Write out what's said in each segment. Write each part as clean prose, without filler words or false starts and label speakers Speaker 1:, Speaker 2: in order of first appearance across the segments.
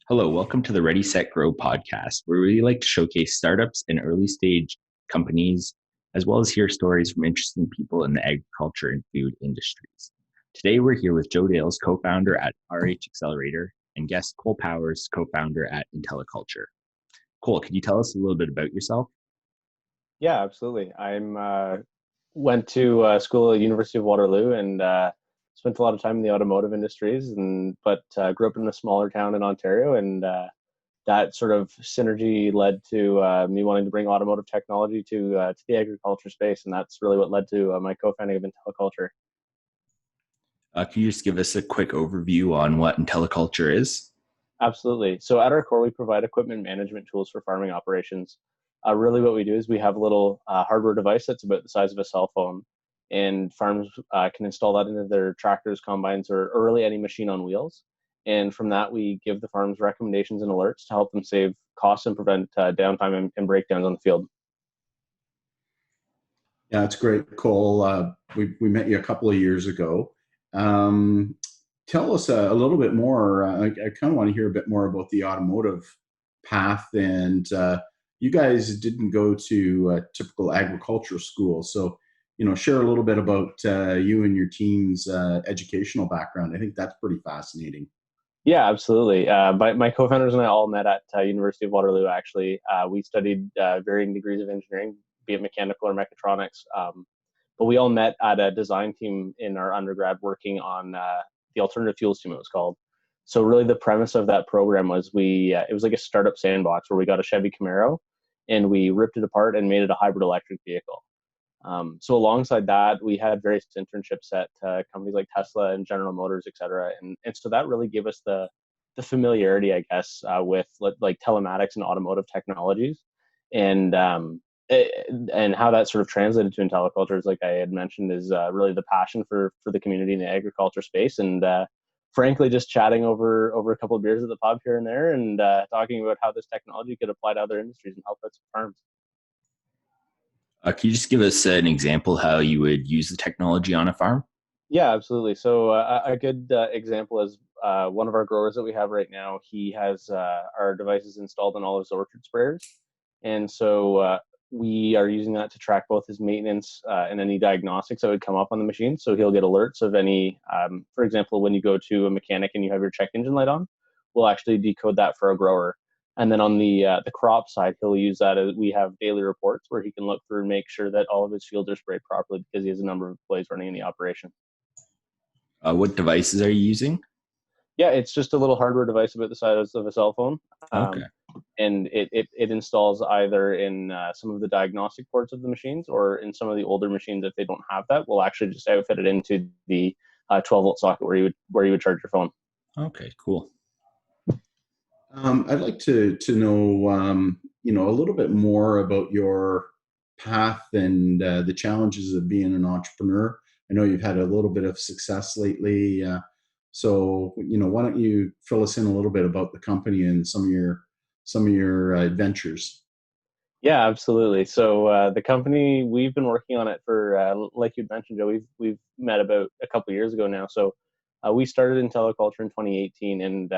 Speaker 1: Hello, welcome to the Ready, Set, Grow podcast, where we like to showcase startups and early stage companies, as well as hear stories from interesting people in the agriculture and food industries. Today, we're here with Joe Dales, co founder at RH Accelerator, and guest Cole Powers, co founder at IntelliCulture. Cole, can you tell us a little bit about yourself?
Speaker 2: Yeah, absolutely. I'm went to school at University of Waterloo and spent a lot of time in the automotive industries, and but grew up in a smaller town in Ontario, and that sort of synergy led to me wanting to bring automotive technology to the agriculture space, and that's really what led to my co-founding of IntelliCulture.
Speaker 1: Can you just give us a quick overview on what IntelliCulture is?
Speaker 2: Absolutely. So at our core, we provide equipment management tools for farming operations. Really, what we do is we have a little hardware device that's about the size of a cell phone, and farms can install that into their tractors, combines, or really any machine on wheels. And from that, we give the farms recommendations and alerts to help them save costs and prevent downtime and breakdowns on the field.
Speaker 3: Yeah, it's great, Cole. We met you a couple of years ago. Um, Tell us a little bit more. I kind of want to hear a bit more about the automotive path. And you guys didn't go to a typical agriculture school, so share a little bit about you and your team's educational background. I think that's pretty fascinating.
Speaker 2: Yeah, absolutely. My co-founders and I all met at University of Waterloo. Actually, we studied varying degrees of engineering, be it mechanical or mechatronics. But we all met at a design team in our undergrad, working on the alternative fuels team. It was called. So really, the premise of that program was it was like a startup sandbox where we got a Chevy Camaro, and we ripped it apart and made it a hybrid electric vehicle. So alongside that, we had various internships at companies like Tesla and General Motors, et cetera. And so that really gave us the familiarity, I guess, with like telematics and automotive technologies, and and how that sort of translated to IntelliCulture, is like I had mentioned, is really the passion for the community in the agriculture space, and frankly, just chatting over a couple of beers at the pub here and there, and talking about how this technology could apply to other industries and help its farms.
Speaker 1: Can you just give us an example how you would use the technology on a farm?
Speaker 2: Yeah, absolutely. So a good example is one of our growers that we have right now. He has our devices installed in all his orchard sprayers, and so we are using that to track both his maintenance and any diagnostics that would come up on the machine. So he'll get alerts of any, for example, when you go to a mechanic and you have your check engine light on, we'll actually decode that for a grower. And then on the crop side, he'll use that as we have daily reports where he can look through and make sure that all of his fields are sprayed properly because he has a number of employees running in the operation.
Speaker 1: What devices are you using?
Speaker 2: Yeah, it's just a little hardware device about the size of a cell phone.
Speaker 1: Okay.
Speaker 2: And it installs either in some of the diagnostic ports of the machines, or in some of the older machines, if they don't have that, we'll actually just outfit it into the 12-volt socket where you would charge your phone.
Speaker 1: Okay, cool.
Speaker 3: I'd like to know a little bit more about your path and the challenges of being an entrepreneur. I know you've had a little bit of success lately, so why don't you fill us in a little bit about the company and some of your adventures?
Speaker 2: Yeah, absolutely. So the company, we've been working on it for, like you'd mentioned, Joe. We've met about a couple of years ago now. So we started IntelliCulture in 2018, and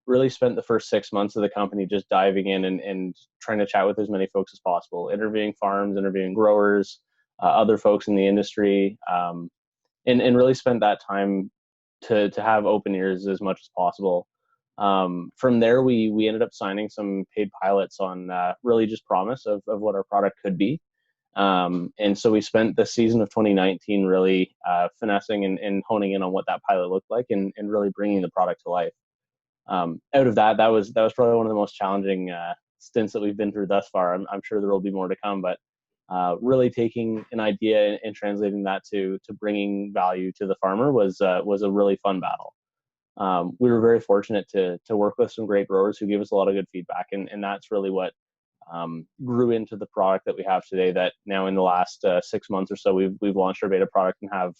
Speaker 2: really spent the first 6 months of the company just diving in and trying to chat with as many folks as possible, interviewing farms, interviewing growers, other folks in the industry, and really spent that time to have open ears as much as possible. From there, we ended up signing some paid pilots on really just promise of what our product could be. And so we spent the season of 2019 really finessing and honing in on what that pilot looked like, and really bringing the product to life. Out of that was probably one of the most challenging stints that we've been through thus far. I'm sure there will be more to come, but really taking an idea and translating that to bringing value to the farmer was a really fun battle. We were very fortunate to work with some great growers who gave us a lot of good feedback, and that's really what grew into the product that we have today. That now in the last 6 months or so, we've launched our beta product and have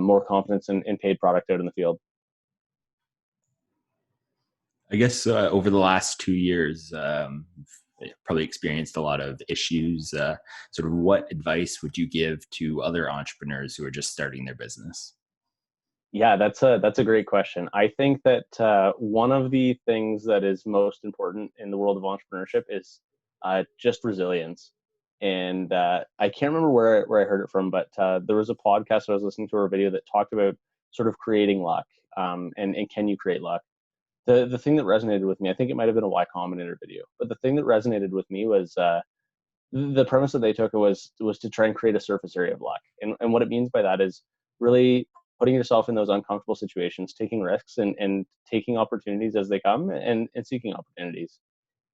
Speaker 2: more confidence in paid product out in the field.
Speaker 1: I guess over the last 2 years, probably experienced a lot of issues. Sort of what advice would you give to other entrepreneurs who are just starting their business?
Speaker 2: Yeah, that's a great question. I think that one of the things that is most important in the world of entrepreneurship is just resilience. And I can't remember where I heard it from, but there was a podcast I was listening to or a video that talked about sort of creating luck, and can you create luck? The thing that resonated with me, I think it might have been a Y Combinator video, but the thing that resonated with me was the premise that they took was to try and create a surface area of luck. And what it means by that is really putting yourself in those uncomfortable situations, taking risks and taking opportunities as they come and seeking opportunities.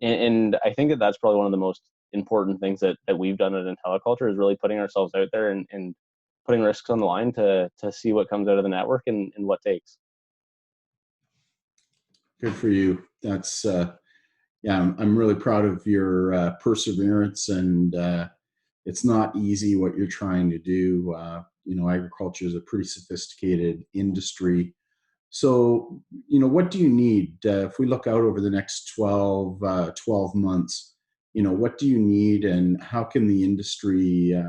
Speaker 2: And I think that that's probably one of the most important things that we've done at IntelliCulture is really putting ourselves out there and putting risks on the line to see what comes out of the network and what takes.
Speaker 3: Good for you. That's yeah. I'm really proud of your perseverance, and it's not easy what you're trying to do. Agriculture is a pretty sophisticated industry. So, what do you need if we look out over the next 12 months? What do you need, and how can the industry,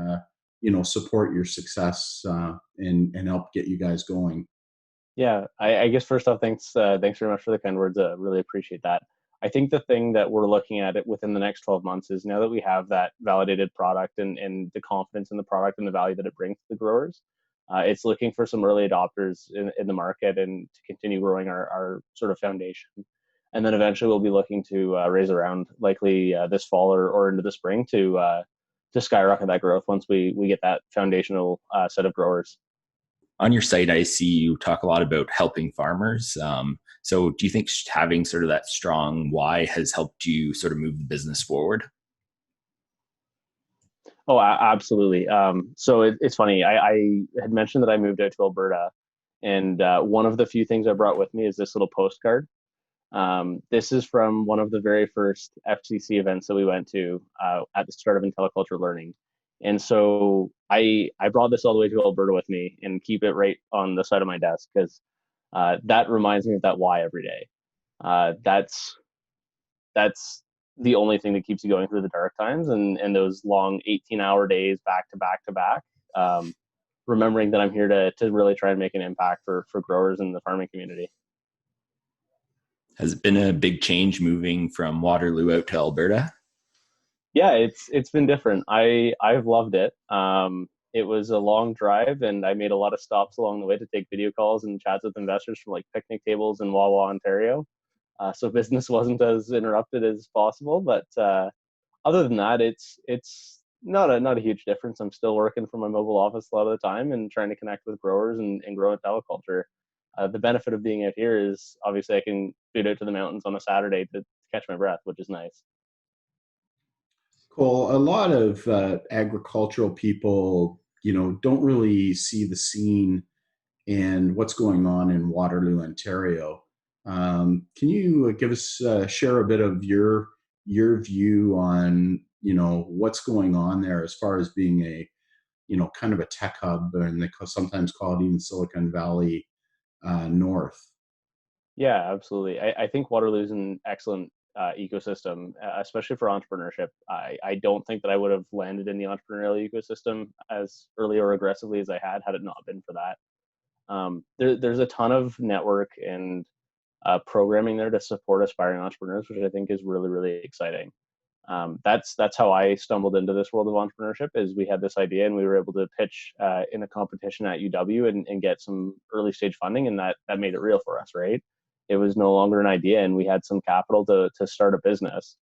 Speaker 3: support your success and help get you guys going?
Speaker 2: Yeah, I guess first off, thanks very much for the kind words. Really appreciate that. I think the thing that we're looking at it within the next 12 months is now that we have that validated product and the confidence in the product and the value that it brings to the growers, it's looking for some early adopters in the market and to continue growing our sort of foundation. And then eventually we'll be looking to raise around likely this fall or into the spring to skyrocket that growth once we get that foundational set of growers.
Speaker 1: On your site, I see you talk a lot about helping farmers. So do you think having sort of that strong why has helped you sort of move the business forward?
Speaker 2: Oh, absolutely. So it's funny. I had mentioned that I moved out to Alberta, and one of the few things I brought with me is this little postcard. This is from one of the very first FCC events that we went to at the start of IntelliCulture Learning. And so I brought this all the way to Alberta with me and keep it right on the side of my desk because that reminds me of that why every day. That's the only thing that keeps you going through the dark times and those long 18-hour days back to back to back. Remembering that I'm here to really try and make an impact for growers in the farming community.
Speaker 1: Has it been a big change moving from Waterloo out to Alberta?
Speaker 2: Yeah, it's been different. I've loved it. It was a long drive, and I made a lot of stops along the way to take video calls and chats with investors from like picnic tables in Wawa, Ontario. So business wasn't as interrupted as possible. But other than that, it's not a huge difference. I'm still working from my mobile office a lot of the time and trying to connect with growers and grow teleculture. The benefit of being out here is obviously I can boot out to the mountains on a Saturday to catch my breath, which is nice.
Speaker 3: Cool. A lot of agricultural people, don't really see the scene and what's going on in Waterloo, Ontario. Can you give us share a bit of your view on what's going on there as far as being a kind of a tech hub, and they sometimes call it even Silicon Valley North.
Speaker 2: Yeah, absolutely. I think Waterloo is an excellent ecosystem, especially for entrepreneurship. I don't think that I would have landed in the entrepreneurial ecosystem as early or aggressively as I had it not been for that. There's a ton of network and programming there to support aspiring entrepreneurs, which I think is really, really exciting. That's how I stumbled into this world of entrepreneurship. Is we had this idea and we were able to pitch in a competition at UW and get some early stage funding, and that made it real for us, right? It was no longer an idea, and we had some capital to start a business.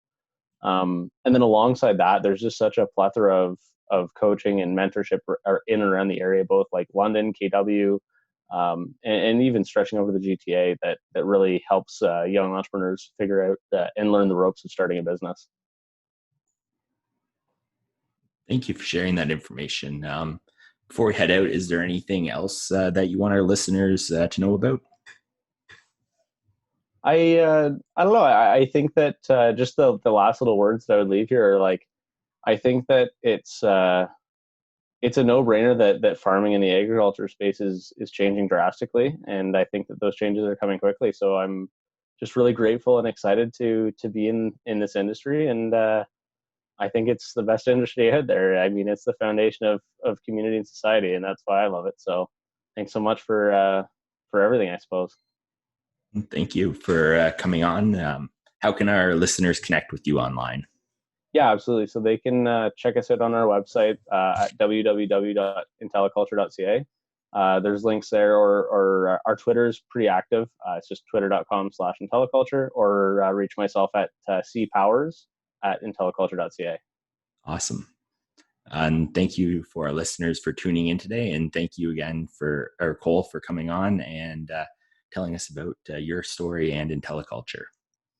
Speaker 2: And then alongside that, there's just such a plethora of coaching and mentorship in and around the area, both like London, KW, and even stretching over the GTA that really helps young entrepreneurs figure out and learn the ropes of starting a business.
Speaker 1: Thank you for sharing that information. Before we head out, is there anything else that you want our listeners to know about?
Speaker 2: I don't know. I think that just the last little words that I would leave here are like, I think that it's a no-brainer that farming in the agriculture space is changing drastically, and I think that those changes are coming quickly. So I'm just really grateful and excited to be in this industry, and I think it's the best industry out there. I mean, it's the foundation of community and society, and that's why I love it. So thanks so much for for everything, I suppose.
Speaker 1: Thank you for coming on. How can our listeners connect with you online?
Speaker 2: Yeah, absolutely. So they can check us out on our website at www.intelliculture.ca. There's links there, or our Twitter is pretty active. It's just twitter.com/intelliculture, or reach myself at cpowers@intelliculture.ca.
Speaker 1: Awesome. And thank you for our listeners for tuning in today. And thank you again Cole for coming on and telling us about your story and IntelliCulture.